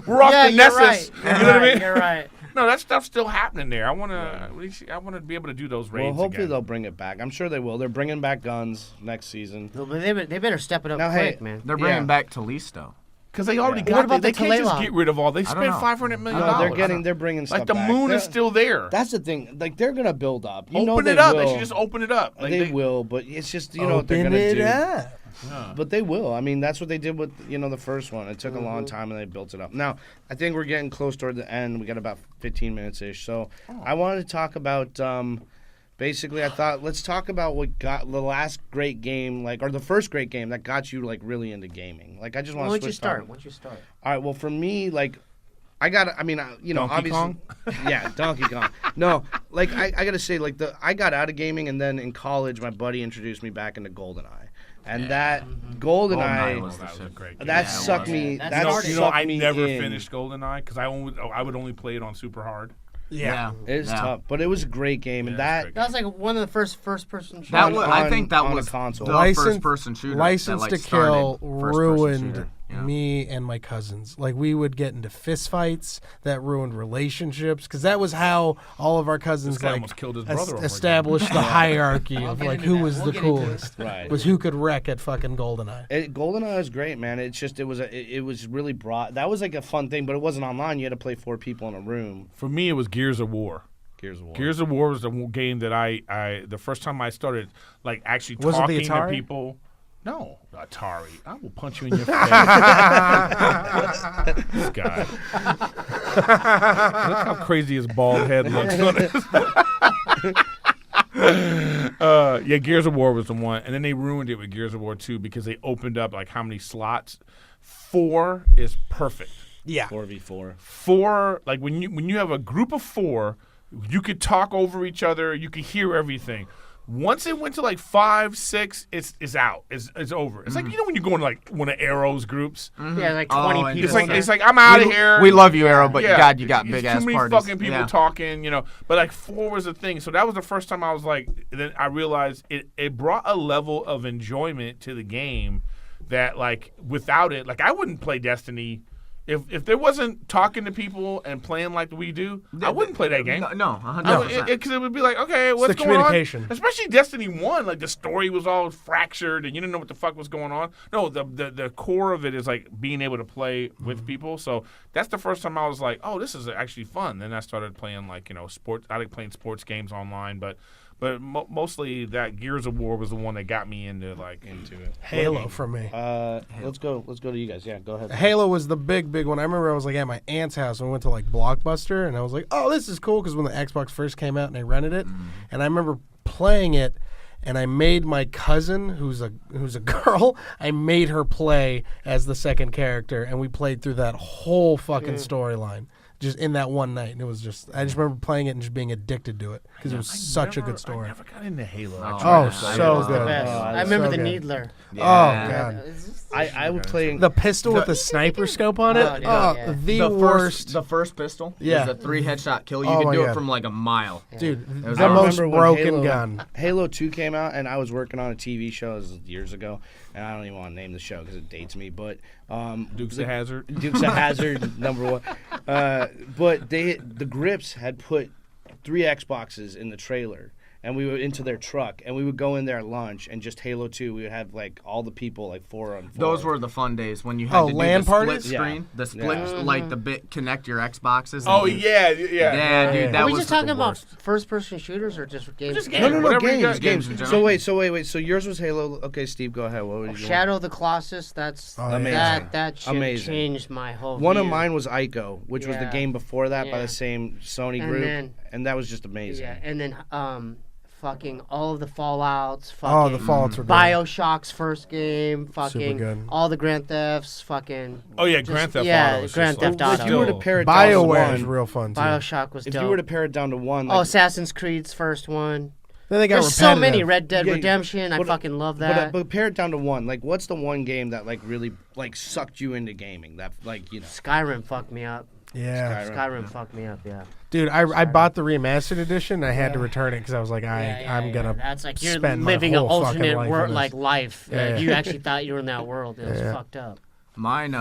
We're off yeah, the you're Nessus. right. You know what I mean? You're right. No, that stuff's still happening there. I want to be able to do those raids. Well, hopefully again. they'll bring it back. I'm sure they will. They're bringing back guns next season. No, but they better step it up Now, quick, hey, man. They're bringing back Talisto. Because they already What got about it. They the can't just Talela? get rid of all. They spent know. $500 million. No, they're bringing stuff like the back. moon is They're- still there. That's the thing. Like they're gonna build up. You know Open they it up. Will. They should just open it up. Like, they will, but it's just you know what they're Open gonna it do. up. But they will. I mean, that's what they did with the first one. It took a long time, and they built it up. Now, I think we're getting close toward the end. We got about 15 minutes ish. So, I wanted to talk about. Basically, I thought let's talk about what got the last great game, or the first great game that got you really into gaming. Like, I just want to switch. Once you start. All right. Well, for me, I got. I mean, Donkey obviously, Kong? yeah, Donkey Kong. No, I got to say, I got out of gaming, and then in college, my buddy introduced me back into GoldenEye, and that GoldenEye GoldenEye. was the That was a shit. great game. That Yeah, it sucked was. me. That That started- sucked I me never in. finished GoldenEye because I would only play it on super hard. Yeah. It's tough, but it was a great game, and Yeah, it's that great. That was like one of the first person shooters. That was, I on- think that on a was console. the License- first-person shooter. License that, to started Kill first-person ruined shooter. Yeah. me and my cousins. Like we would get into fist fights that ruined relationships because that was how all of our cousins This guy almost killed his brother over again. established the hierarchy of get into who that. was We'll the get into it. coolest. Right. Was who could wreck at fucking GoldenEye. GoldenEye was great, man. It's just it was really broad. That was like a fun thing, but it wasn't online. You had to play 4 people in a room. For me, it was Gears of War. Gears of War. Gears of War was the game that I the first time I started actually Was it the talking to Atari? people. No, Atari. I will punch you in your face. This guy. Look how crazy his bald head looks. Yeah, Gears of War was the one, and then they ruined it with Gears of War 2 because they opened up how many slots. 4 is perfect. Yeah. 4v4. 4, when you have a group of 4, you could talk over each other, you could hear everything. Once it went to 5, 6, it's out. It's over. It's like when you go into one of Arrow's groups. Yeah, like Oh, 20 and people. It's like I'm out of here. We love you, Arrow, but Yeah, God, you got it's big too ass many parties. fucking people Yeah. talking, But 4 was the thing. So that was the first time I was then I realized it brought a level of enjoyment to the game that without it, I wouldn't play Destiny. If there wasn't talking to people and playing like we do, I wouldn't play that game. No, 100%. Because it would be okay, what's the going on? communication. Especially Destiny 1, the story was all fractured and you didn't know what the fuck was going on. No, the core of it is being able to play with people. So that's the first time I was oh, this is actually fun. Then I started playing sports. I like playing sports games online, but mostly that Gears of War was the one that got me into it. Halo for me. Let's go to you guys. Yeah, go ahead. Halo was the big one. I remember I was at my aunt's house and we went to Blockbuster and I was like, oh, this is cool because when the Xbox first came out and I rented it, and I remember playing it and I made my cousin, who's a girl, I made her play as the second character and we played through that whole fucking storyline. Just in that one night, and it was I just remember playing it and just being addicted to it because it was such a good story. I never got into Halo. Oh, so the good. best. Oh, I remember so the good. Needler. Oh god, I would play. the pistol with the sniper scope on it. Oh, dude, yeah. The worst. The first pistol. Yeah. Was a 3 headshot kill. You Oh could my do God. it from a mile. Dude, was the I most remember when broken gun. Halo 2 came out, and I was working on a TV show years ago, and I don't even want to name the show because it dates me, but Dukes of Hazzard. Dukes of Hazzard, #1. But the Grips had put 3 Xboxes in the trailer, and we were into their truck, and we would go in there at lunch, and just Halo 2, we would have all the people 4 on 4. Those were the fun days when you had to do LAN the parties? split screen, the split, the bit connect your Xboxes. Oh and yeah. yeah, dude, that Are we was just talking the about worst. first-person shooters or just games? Just No, Whatever you got, games. games in So general. wait. So yours was Halo. Okay, Steve, go ahead. What would you Shadow of the Colossus. That's Amazing. that shit Amazing. changed my whole. One of view. mine was Ico, which was the Yeah. game before that by Yeah. the same Sony And group, then- and that was just amazing. Yeah, and then fucking all of the Fallouts. Oh, Fucking the Fallouts were good. BioShock's first game. Fucking good. all the Grand Thefts. Fucking. Oh yeah, Grand Theft yeah, Auto. Was Grand just Theft If you were to Auto. pare it down to BioWare is one, real fun too. BioShock was if dope. you were to pare it down to one, Oh, Assassin's Creed's first one. Then they got There's so many. repetitive. Red Dead Yeah, Redemption. I but- fucking love but, that. but pare it down to one. What's the one game that really sucked you into gaming? That Skyrim fucked me up. Yeah, Skyrim fucked me up. Yeah. dude, I bought the remastered edition. I had to return it because I was like, I'm gonna. That's like you're spend my living an whole fucking alternate life world, in this. life. Yeah. You actually thought you were in that world. It was Yeah. fucked up. Mine. You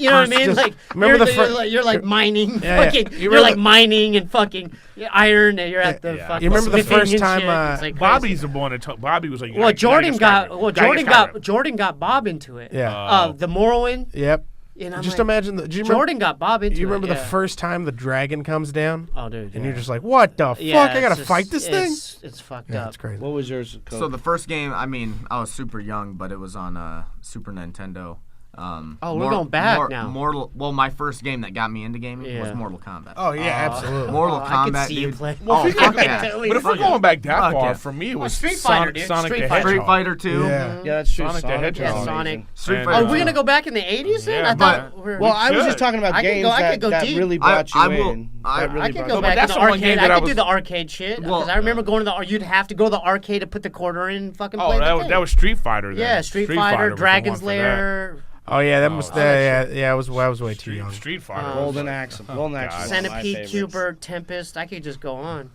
know what I mean? just Like remember you're like mining. Yeah, fucking, yeah. you're like mining and fucking iron, and you're at the fucking. You remember the smithing first and time, shit. It's like Bobby's crazy. the one that Bobby was like. Well, Jordan got Skyrim. Jordan got Bob into it. Yeah. The Morrowind. Yep. And I'm Just like, imagine do you remember, Jordan got Bob into it. do you remember the yeah. first time the dragon comes down? Oh, dude. And yeah. you're just like, what the Yeah, fuck? I it's gotta just- fight this thing? It's fucked Yeah, up. it's crazy. What was yours, Coach? So the first game, I mean, I was super young, but it was on Super Nintendo. We're going back now. Well, my first game that got me into gaming was Yeah. Mortal Kombat. Oh, yeah, absolutely. Mortal I could Kombat, see you dude. play. Oh, fuck yeah. But if we're going back that Fuck far, yeah. for me it was Street Fighter, Sonic, dude. Sonic Street the Fighter. Street Hedgehog. Fighter 2. Yeah. yeah, that's true. Sonic the Sonic. Hedgehog. Yeah, is Sonic. amazing. Street And, Fighter Are we 2. gonna go back in the 80s then? Yeah, I thought we were. Well, I was should. just talking about I could games go- I that, could go that deep. really brought you I will- in. I- That really I could brought go you back in. to that's the the one arcade. game I that I could was- do the arcade shit. Well, Because I remember going to the. You'd have to go to the arcade to put the quarter in and fucking Oh, play the that was Street Fighter. Then. Yeah, Street was Fighter, the Dragon's one for that. Lair, Oh, yeah, that was, that I was way too young. Street Fighter. Golden Axe. Golden Axe. is one of my Centipede, favorites. Cuber, Tempest. I could just go on.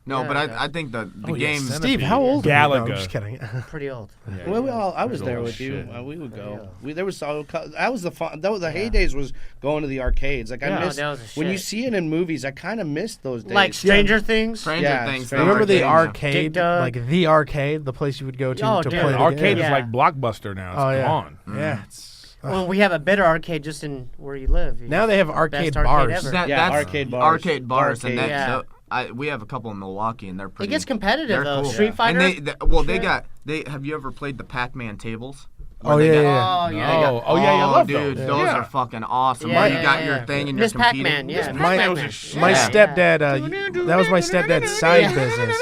No, Yeah, but yeah. I think the Oh, yeah, game. Centipede. Steve, how old are you? No, Galaga. I'm just kidding. Pretty old. Well, I was Good there old with you. shit. We would go. There was that was the fun. That was the heydays was going to the arcades. Like Yeah. I miss that was the when you shit. see it in movies. I kind of miss those days. Like Stranger Things. Stranger Yeah, Things. Stranger Remember the Arcade. arcade? Dig Dug. Like the arcade, the place you would go to Oh, to dude. play the Arcade game. is Yeah. like Blockbuster now. It's Oh, yeah. gone. Yeah, it's... Well, we have a better arcade just in where you live. Now they have arcade Best bars. arcade ever. That, Yeah, that's arcade bars. Arcade bars, and Arcade. that, Yeah. we have a couple in Milwaukee, and they're It pretty. gets competitive they're though. cool. Street Fighter. And they have you ever played the Pac-Man tables? Oh, Where they yeah, got- yeah. Oh, yeah, I love dude, those. those Yeah. are fucking awesome. Yeah, Where yeah, you got yeah, your yeah. thing and Miss you're competing. Pac-Man, yeah. Miss Miss Pac-Man Pac-Man. was a shit. My Yeah. stepdad, that was my stepdad's side business.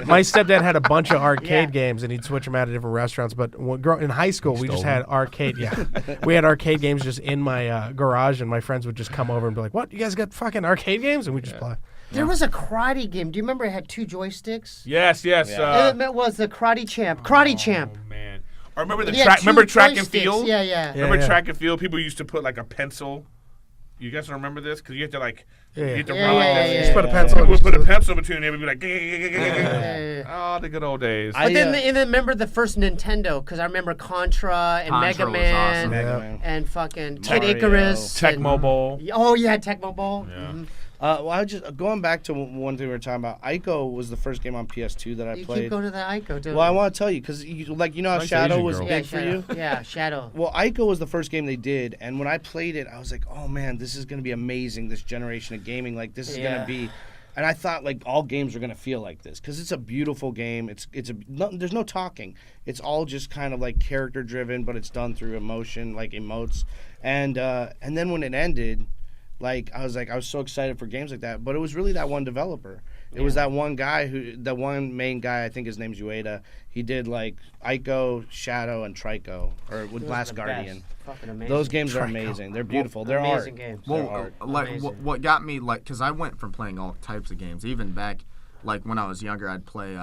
My stepdad had a bunch of arcade Yeah. games, and he'd switch them out at different restaurants. But in high school, we just had arcade. Yeah, we had arcade games just in my garage, and my friends would just come over and be like, "What? You guys got fucking arcade games?" And we just play. There was a karate game. Do you remember it had 2 joysticks? Yes. And it was the Karate Champ. Karate Champ. Oh, man. I remember the He had track. 2 Remember track and joysticks. field? Yeah, yeah. Remember Yeah. track and field? People used to put like a pencil. You guys don't remember this? Because you had to like. Yeah. You had to Yeah, run like yeah, this. yeah, Just put a yeah. pencil. People would and put a just- pencil between them and be like. Yeah. Oh, the good old days. I- But then, and then remember the first Nintendo, because I remember Contra and Contra Mega was Man awesome. Mega Yeah. Man. and fucking Kid Mario. Icarus. and- Tecmo Bowl. Oh, yeah, Tecmo Bowl. Yeah. Mhm. Well, I was just going back to one thing we were talking about. Ico was the first game on PS2 that I You played. keep going to the Ico, don't Well, I you? want to tell you because you how Nice Shadow Asian was girl. big for you. Yeah, Shadow. Well, Ico was the first game they did, and when I played it, I was like, "Oh man, this is gonna be amazing! This generation of gaming, like this is Yeah. gonna be." And I thought like all games are gonna feel like this because it's a beautiful game. There's no talking. It's all just kind of like character driven, but it's done through emotion, like emotes. And then when it ended, like I was so excited for games like that. But it was really that one developer. It was that one guy the one main guy. I think his name's Ueda. He did like Ico, Shadow, and Trico, or with Those are Last the Guardian. best. Fucking amazing. Those games are amazing. They're beautiful. They're art. Amazing games. They're Well, art. like Amazing. what got me like, because I went from playing all types of games, even back like when I was younger, I'd play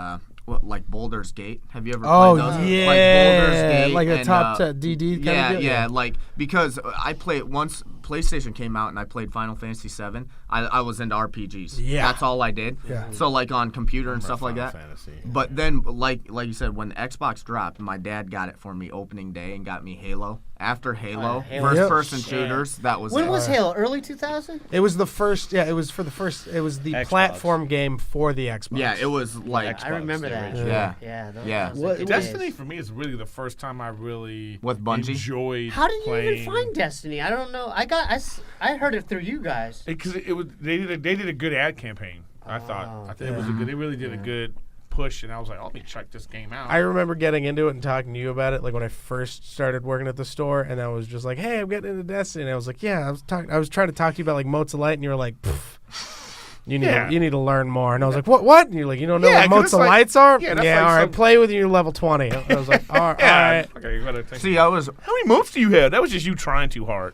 like Boulder's Gate. Have you ever Oh played those? yeah, Like Boulder's Gate like a and, top DD kind yeah, of deal. yeah, like because I played once PlayStation came out and I played Final Fantasy VII. I was into RPGs. Yeah. That's all I did. Yeah. So like on computer and stuff like Final that. Fantasy. But then like you said, when the Xbox dropped, my dad got it for me opening day and got me Halo. After Halo, Halo. first Yep. person Shit. shooters, that was When it. was Halo? Early 2000? It was the first. Yeah, it was for the first. It was the Xbox. platform game for the Xbox. Yeah, it was like I remember the that. original. Yeah. Yeah. Yeah. those What- good Destiny days. for me is really the first time I really With Bungie? enjoyed. How did you playing. even find Destiny? I don't know. I heard it through you guys. Because it was they did a good ad campaign. I thought it was a good. They really did a good push, and I was like, let me check this game out. I remember getting into it and talking to you about it, like when I first started working at the store, and I was just like, "Hey, I'm getting into Destiny." And I was like, "Yeah." I was trying to talk to you about like Motes of Light, and you were like, "Pfft, you need to learn more." And I was like, "What?" And you're like, "You don't know Yeah, what 'cause Motes it's of like- Lights are?" yeah, Yeah, that's like all right. some- Play with you level 20. I was like, all right. yeah, All right. okay, you gotta take. See, I was How many motes do you have? That was just you trying too hard.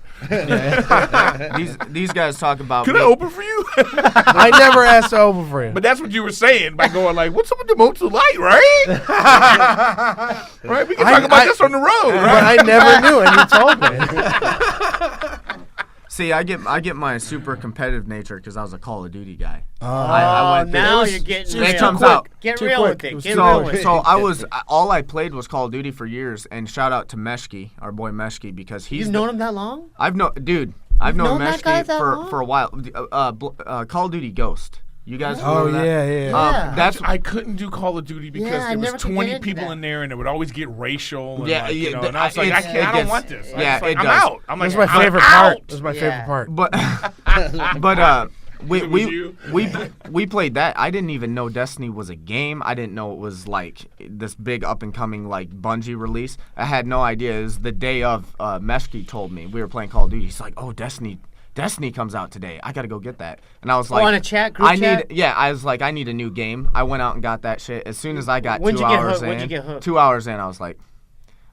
these guys talk about Could me. I open for you? I never asked to open for you. But that's what you were saying by going like, "What's up with the motes of light?" Right? Right? We can talk about this on the road, But right? I never knew, and you told me. See, I get my super competitive nature because I was a Call of Duty guy. I went now you're getting real. It comes out. Get Too real quick. with it. It was Get too real quick. with it. So I was all I played was Call of Duty for years, and shout out to Meshki, our boy Meshki, because he's You've known him that long? I've known known that guy Meshki that long? for a while. Call of Duty Ghost. You guys Oh remember that? yeah. That's I couldn't do Call of Duty because Yeah, I there was never could 20 get into people that. in there, and it would always get racial. And Yeah, like, you yeah, know, and I was like, it's- I it don't gets- want this. yeah, I'm it does. out. I'm like, That's my I'm favorite out. part. That's my Yeah. favorite part. but It was you? we played that. I didn't even know Destiny was a game. I didn't know it was like this big up and coming like Bungie release. I had no idea. It was the day of Meshki told me we were playing Call of Duty. He's like, "Oh, Destiny comes out today. I gotta go get that." And I was like, on a chat group chat? I was like, I need a new game. I went out and got that shit. As soon as I got When'd 2 you get hours hooked? in, When'd you get hooked? 2 hours in, I was like,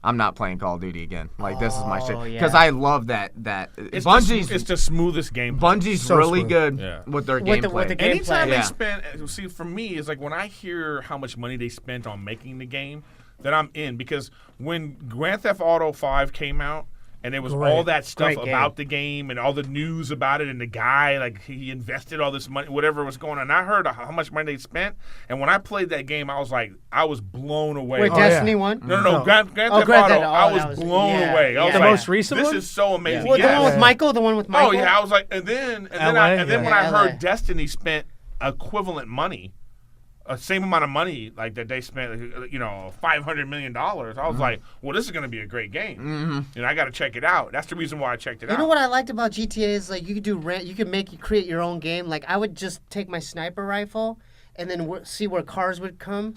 I'm not playing Call of Duty again. Like this is my shit yeah. because I love that. It's Bungie's the smoothest game. Bungie's So really smooth. good Yeah. with their With the gameplay. gameplay. Anytime Yeah. they spend, see, for me, it's like when I hear how much money they spent on making the game, then I'm in. Because when Grand Theft Auto 5 came out, and there was all that stuff Great about game. the game and all the news about it, and the guy, like, he invested all this money, whatever was going on. And I heard how much money they spent, and when I played that game, I was blown away. Wait, Oh, Destiny yeah. 1? No, Grand Theft Grand Auto, Theft- I that was was- blown yeah, away. I was yeah. like, The most recent this one? is so amazing. Well, the Yes. one with Michael? The one with Michael? Oh yeah, I was like, and then LA, when yeah. I LA. heard Destiny spent equivalent money, same amount of money like that they spent, $500 million. I was like, well, this is going to be a great game, and I got to check it out. That's the reason why I checked it out. You know what I liked about GTA is like you could create your own game. Like I would just take my sniper rifle and then see where cars would come,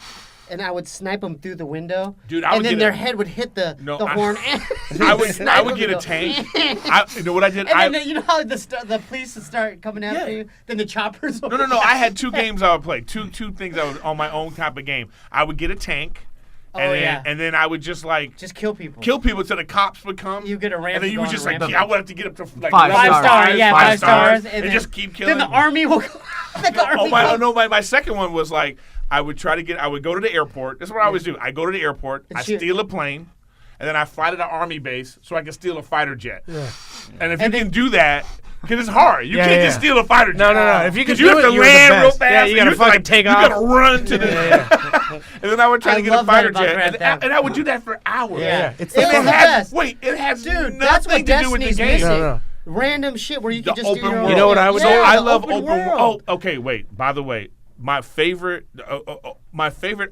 and I would snipe them through the window. Dude, I and would then get their a- head would hit the No, horn. I would get a tank. You know what I did? And then you know how the police would start coming after Yeah. you. Then the choppers. No. I had two games I would play. Two things I would on my own type of game. I would get a tank. And then I would just kill people. kill people until the cops would come. You get a ramp and then you to would go just on a like ramp. I would have to get up to like Five level stars. Yeah, five 5 stars, and then- just keep killing. Then the army will. The army My second one was like I would go to the airport. This is what I always do. I go to the airport, I shoot. steal a plane, and then I fly to the army base so I can steal a fighter jet. Yeah. And if you can do that, because it's hard. You can't just steal a fighter jet. No. If you can you do have it, to you're the land real best. fast. Yeah, you gotta have to, fucking take you off. You gotta run to the. And then I would try I to get a love that fighter about jet, Grand Theft. and I would do that for hours. Yeah. It's It the was fun. the best. Wait, it has Dude, that's nothing what to do with the Destiny's game. missing. No. Random shit where you The can just do open your own. world. You know what I would So do? I the love open open world. Oh, okay. Wait. By the way, my favorite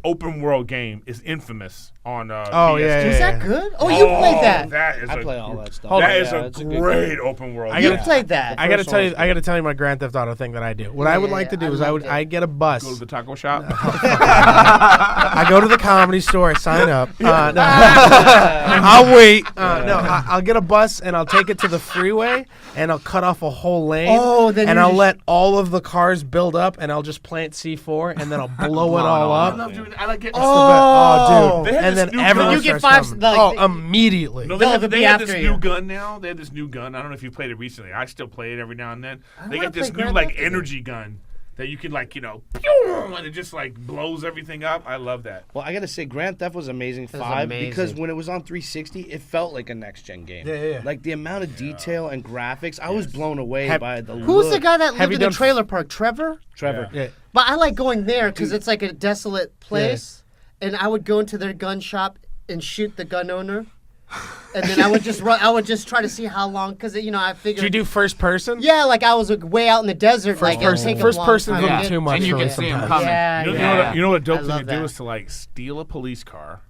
open world game is Infamous on PS2. Oh, yeah. Is that good? Oh, you played that. That is I play all that stuff. Hold on. That is it's a good great open world. I You gotta- played that. I gotta First tell one you. was I gotta tell you my Grand Theft Auto thing that I do. What I would like to do I is loved it. I get a bus. Go to the taco shop. I go to the comedy store. I sign up. No. I'll wait. I'll get a bus and I'll take it to the freeway and I'll cut off a whole lane. Oh, then and you I'll just- let all of the cars build up and I'll just plant C4 and then I'll blow it all I up. love doing. I like getting. Oh, dude! They have And this then new everyone gun. You get starts five- coming. like- Immediately. No, They'll they be have this after new you. gun now. They have this new gun. I don't know if you played it recently. I still play it every now and then. They wanna got this play new Grand Theft again. energy gun that you can pew, and it just blows everything up. I love that. Well, I gotta say, Grand Theft was amazing. was 5 amazing. because when it was on 360, it felt like a next gen game. Yeah. Like the amount of detail and graphics, I was blown away by the. Who's the look. guy that Have lived you in the done- trailer park? Trevor? Trevor. Yeah. But I like going there because it's like a desolate place, and I would go into their gun shop and shoot the gun owner, and then I would just run. I would just try to see how long, because I figured. Do you do first person? Yeah, like I was way out in the desert. First person. First person's a little too much And you for me can see him sometimes. coming. Yeah, You know what a dope I thing love to that. do is to steal a police car,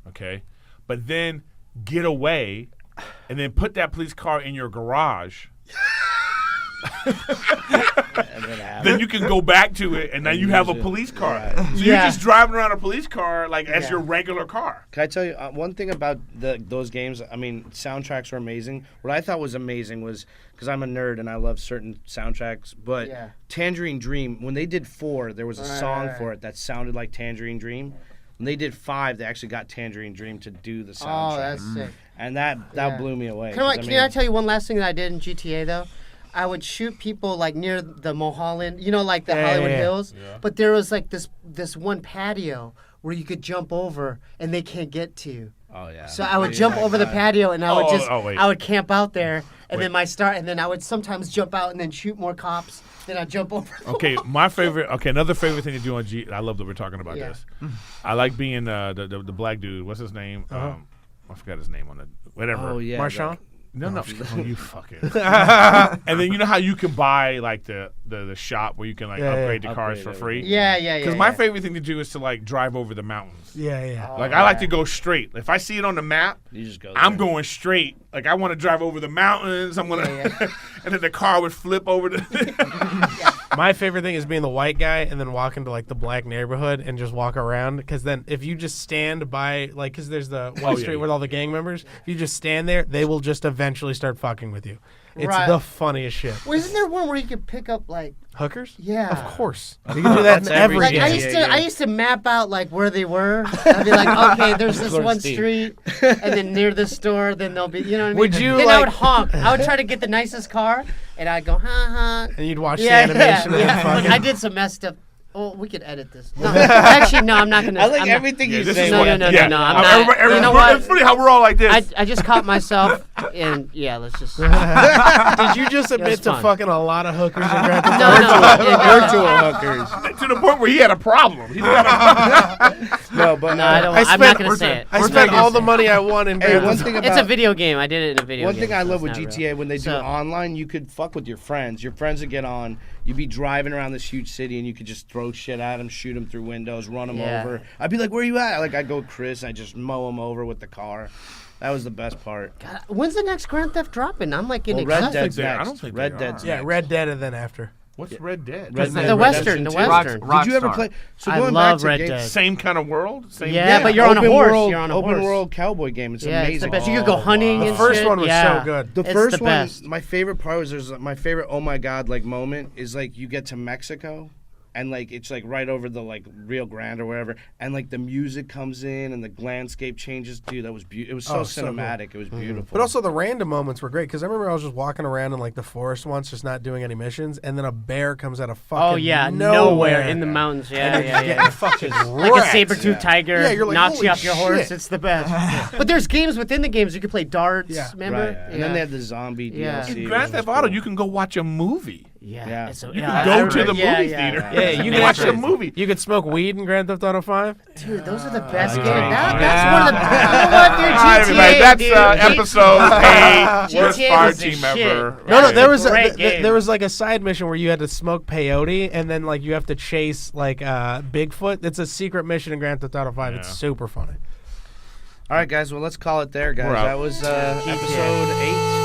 okay, but then get away, and then put that police car in your garage. Then you can go back to it, and now you have a police car. So you're Yeah. just driving around a police car as your regular car. Can I tell you one thing about those games? I mean, soundtracks are amazing. What I thought was amazing was, because I'm a nerd and I love certain soundtracks, but Yeah. Tangerine Dream, when they did 4, there was a song for it that sounded like Tangerine Dream. When they did 5, they actually got Tangerine Dream to do the soundtrack. Oh, that's sick. And that blew me away. Can I 'cause, tell you one last thing that I did in GTA though? I would shoot people near the Mulholland, the Hollywood yeah. Hills. But there was this one patio where you could jump over and they can't get to you. Oh yeah. So I would jump over the patio and I would wait. I would camp out there and then and then I would sometimes jump out and then shoot more cops. Then I'd jump over. Okay, another favorite thing to do on G. I love that we're talking about this. I like being the black dude. What's his name? I forgot his name on the whatever. Oh yeah. Marshawn? No, you fucking. And then you know how you can buy like the shop where you can like upgrade the cars for free. Yeah. Because my favorite thing to do is to like drive over the mountains. Yeah. Like I like to go straight. If I see it on the map, You just go. I'm going straight. Like I want to drive over the mountains. I'm gonna, and then the car would flip over the. My favorite thing is being the white guy and then walking to like the black neighborhood and just walk around. Because then if you just stand by, like, because there's the white street with all the gang members, if you just stand there, they will just eventually start fucking with you. It's the funniest shit. Well, isn't there one where you could pick up like hookers? Yeah. Of course. You can do that in every like game. I used to map out like where they were. I'd be like, okay, there's this one street, and then near this store, then there'll be, you know what I mean? Would you then like- I would honk. I would try to get the nicest car, and I'd go, ha. And you'd watch the animation and then fucking. I did some messed up. Oh, we could edit this. No, actually, no, I'm not gonna. I like I'm not- everything you this say. is No, what- no, no, yeah. no, no. I'm not. You know It's what? funny how we're all like this. I just caught myself, and yeah, let's just. Did you just admit That's to fun. fucking a lot of hookers and Grand Theft No, Virtual hookers. To the point where he had a problem. He got a No, but No, I don't. I I'm not spent- gonna say it. I spent all the money I won in Hey, Grand one Theft thing Auto. about It's a video game. I did it in a video One game. thing I so love it's with not GTA real. when they do So- online, you could fuck with your friends. Your friends would get on. You'd be driving around this huge city, and you could just throw shit at them, shoot them through windows, run them Yeah. over. I'd be like, "Where you at?" Like I'd go, Chris. I just mow them over with the car. That was the best part. God, when's the next Grand Theft dropping? I'm like getting Well, Red excited. Dead's I next. don't think Red they Dead's are. Yeah, next. Red Dead and then after. What's Red Dead? Red Dead The Western. Redemption The 2. Western. Rock- Did you ever Rockstar. play? So I going love back to Red games, Dead. Same kind of world. Same. Yeah, but you're on a open horse. World, You're on a open horse. world cowboy game. It's Yeah, amazing. it's the best. You could go hunting. The and first shit. one was Yeah. so good. The It's first the one, best. my favorite part was my favorite. Oh my god, like moment is like you get to Mexico, and like it's like right over the like Rio Grande or wherever, and like the music comes in and the landscape changes. Dude, that was beautiful. It was so Oh, so cool. cinematic. It was beautiful. But also the random moments were great because I remember I was just walking around in like the forest once, just not doing any missions, and then a bear comes out of fucking Oh yeah, nowhere in the mountains. Yeah, and yeah, you're yeah. getting fucking Like a wrecked. saber-tooth tiger Yeah, you're like, knocks you holy off your horse. shit. It's the best. But there's games within the games. You could play darts. Yeah. Remember? Right. And then they had the zombie Yeah. DLC. In which Grand was Theft cool. Auto, you can go watch a movie. Yeah. Yeah. You can go to the movie theater. Yeah, you can watch actually- a movie. You could smoke weed in Grand Theft Auto 5. Dude, those are the best games. yeah. That's one of the. You know what, dude? All right, everybody, GTA, that's dude. episode 8. Worst GTA fire was the team shit. ever. No, there was Great game. there was like a side mission where you had to smoke peyote and then like you have to chase like Bigfoot. It's a secret mission in Grand Theft Auto 5. It's Yeah. super funny. All right, guys. Well, let's call it there, guys. We're out. That was episode 8.